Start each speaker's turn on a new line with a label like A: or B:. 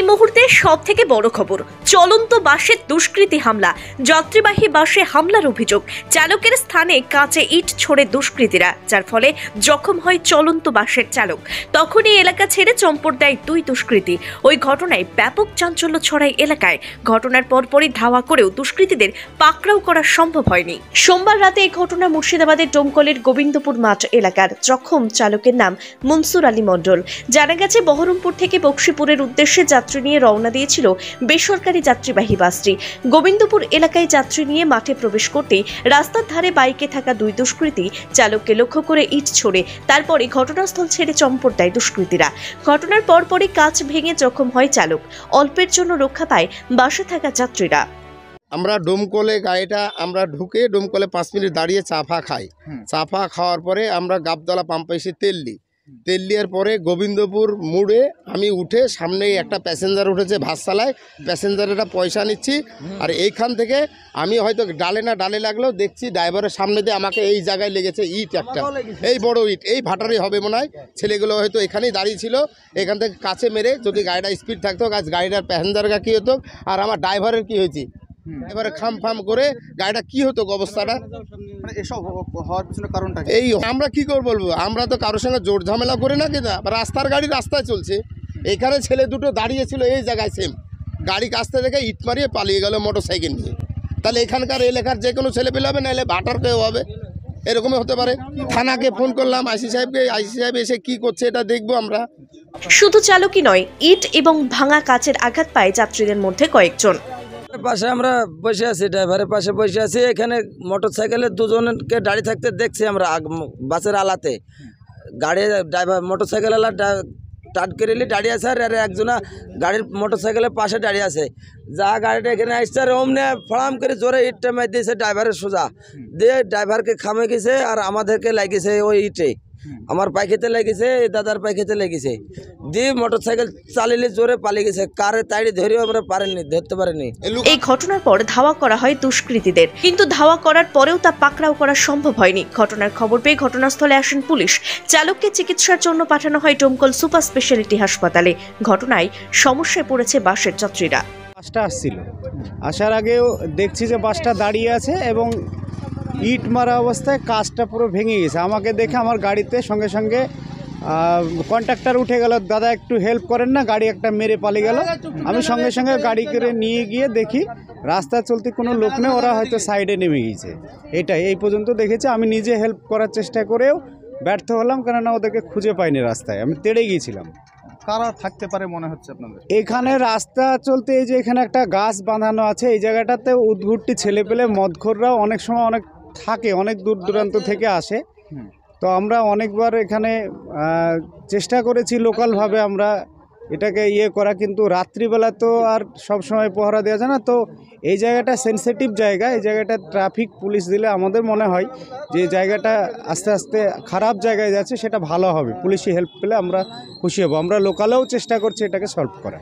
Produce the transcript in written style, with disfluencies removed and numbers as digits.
A: মুহূর্তে সবথেকে বড় খবর, চলন্ত বাসে দুষ্কৃতী হামলা। যাত্রীবাহী বাসে হামলার অভিযোগ। চালকের স্থানে কাঁচে ইট ছোড়ে দুষ্কৃতীরা, যার ফলে জখম হয় চলন্ত বাসের চালক। তখনই এলাকা ছেড়ে চম্পট দেয় দুই দুষ্কৃতী। ওই ঘটনায় ব্যাপক চাঞ্চল্য ছড়ায় এলাকায়। ঘটনার পরপরই ধাওয়া করেও দুষ্কৃতীদের পাকড়াও করা সম্ভব হয়নি। সোমবার রাতে এই ঘটনা মুর্শিদাবাদের ডোমকলের গোবিন্দপুর মাঠ এলাকার। জখম চালকের নাম মনসুর আলী মণ্ডল। জানা গেছে, বহরমপুর থেকে বক্সিপুরের উদ্দেশ্যে যাত্রী নিয়ে রওনা দিয়েছিল বেসরকারি যাত্রীবাহী বাসটি। গোবিন্দপুর এলাকায় যাত্রী নিয়ে মাঠে প্রবেশ করতে রাস্তার ধারে বাইকে থাকা দুই দুষ্কৃতী চালককে লক্ষ্য করে ইট ছোড়ে। তারপরে ঘটনাস্থল ছেড়ে চম্পট দেয় দুষ্কৃতীরা। ঘটনার পরপরই কাঁচ ভেঙে জখম হয় চালক। অল্পের জন্য রক্ষা পায় বাসে থাকা যাত্রীরা।
B: আমরা ডোমকলে গাড়িটা আমরা ঢুকে ডোমকলে 5 মিনিট দাঁড়িয়ে চাফা খাই। চাফা খাওয়ার পরে আমরা গাবতলা পাম্পে এসে তেল দেওয়ার পরে গোবিন্দপুর মোড়ে আমি উঠে সামনে একটা প্যাসেঞ্জার উঠেছে, ভাস চালায়, প্যাসেঞ্জারেরা পয়সা নিচ্ছি। আর এইখান থেকে আমি হয়তো ডালে লাগলো, দেখছি ড্রাইভারের সামনে দিয়ে আমাকে এই জায়গায় লেগেছে ইট একটা, এই বড় ইট, এই ভাটারই হবে মনে হয়। ছেলেগুলো হয়তো এখানেই দাঁড়িয়ে ছিল, এখান থেকে কাছে মেরে যদি গাড়িটা স্পিড থাকতো, গাড়িটার প্যাসেঞ্জাররা কী হতো আর আমার ড্রাইভারের কী হয়েছে, এবারে খাম করে গাড়িটা কি হতো অবস্থাটা।
C: এসব হওয়ার পিছনে কারণটা
B: এই আমরা কি করে বলবো, আমরা তো কারোর সঙ্গে জোর ঝামেলা করি না, কিনা রাস্তার গাড়ি রাস্তায় চলছে। এখানে ছেলে দুটো দাঁড়িয়েছিল এই জায়গায়, সেম গাড়ি কাছতে দেখে ইট মারিয়ে পালিয়ে গেল মোটর সাইকেল নিয়ে। তাহলে এখানকার এলাকার যে কোনো ছেলে পেলে হবে, নাহলে ভাটার কেউ হবে, এরকমই হতে পারে। থানাকে ফোন করলাম, আইসি সাহেব এসে কি করছে এটা দেখবো আমরা।
A: শুধু চালকই নয়, ইট এবং ভাঙা কাচের আঘাত পায় যাত্রীদের মধ্যে কয়েকজন।
D: পাশে আমরা বসে আছি, ড্রাইভারের পাশে বসে আছি। এখানে মোটরসাইকেলে দুজনকে দাঁড়িয়ে থাকতে দেখছি আমরা বাসের আলাতে। গাড়ি ড্রাইভার মোটরসাইকেল টাট কেরেলি দাঁড়িয়ে আছে, আর একজনা গাড়ির মোটরসাইকেলের পাশে দাঁড়িয়ে আছে। যা গাড়িটা এখানে আসছে আর অমনে ফড়াম করে জোরে ইটটা মার দিয়েছে ড্রাইভারের সোজা দিয়ে, ড্রাইভারকে খামে গেছে আর আমাদেরকে লাগিয়েছে ওই ইটে। আমার পাইখেতে লেগেছে, দাদার পাইখেতে লেগেছে দিয়ে মোটরসাইকেল চালিয়ে জোরে পালিয়ে গেছে। কারে তাড়ি ধরেও আমরা ধরতে পারিনি।
A: এই ঘটনার পর ধাওয়া করা হয় দুষ্কৃতীদের, কিন্তু ধাওয়া করার পরেও তা পাকড়াও করা সম্ভব হয়নি। ঘটনার খবর পেয়ে ঘটনাস্থলে আসেন পুলিশ। চালককে চিকিৎসার জন্য পাঠানো হয় ডোমকল সুপার স্পেশালিটি হাসপাতালে। ঘটনায় সমস্যায় পড়েছে বাসের যাত্রীরা।
E: বাসটা আসছিল, আসার আগেও দেখছি যে বাসটা দাঁড়িয়ে আছে এবং ইট মারা অবস্থায় কাঁচটা পুরো ভেঙে গেছে। আমাকে দেখে আমার গাড়িতে সঙ্গে সঙ্গে কন্ট্রাক্টর উঠে গেল, দাদা একটু হেল্প করেন না, গাড়ি একটা মেরে পালিয়ে গেল। আমি সঙ্গে সঙ্গে গাড়ি করে নিয়ে গিয়ে দেখি রাস্তায় চলতে কোনো লোক নেই, ওরা হয়তো সাইডে নেমে গিয়েছে। এই পর্যন্ত দেখেছি। আমি নিজে হেল্প করার চেষ্টা করেও ব্যর্থ হলাম, কেননা ওদেরকে খুঁজে পাইনি রাস্তায়, আমি তেড়ে গিয়েছিলাম।
C: কারা থাকতে পারে মনে হচ্ছে আপনাদের
E: এখানে? রাস্তা চলতে এই যে এখানে একটা গাছ বাঁধানো আছে, এই জায়গাটাতে উদ্ভুটটি ছেলেপেলে মদখোররাও অনেক সময় অনেক থাকে, অনেক দূর দূরান্ত থেকে আসে। তো আমরা অনেকবার এখানে চেষ্টা করেছি লোকালভাবে আমরা এটাকে করা, কিন্তু রাত্রিবেলা তো আর সব সময় পহরা দেওয়া যায় না। তো এই জায়গাটা সেনসিটিভ জায়গা, এই জায়গাটা ট্রাফিক পুলিশ দিলে আমাদের মনে হয় যে জায়গাটা আস্তে আস্তে খারাপ জায়গায় যাচ্ছে, সেটা ভালো হবে। পুলিশি হেল্প পেলে আমরা খুশি হব। আমরা লোকালেও চেষ্টা করছি এটাকে সলভ করা।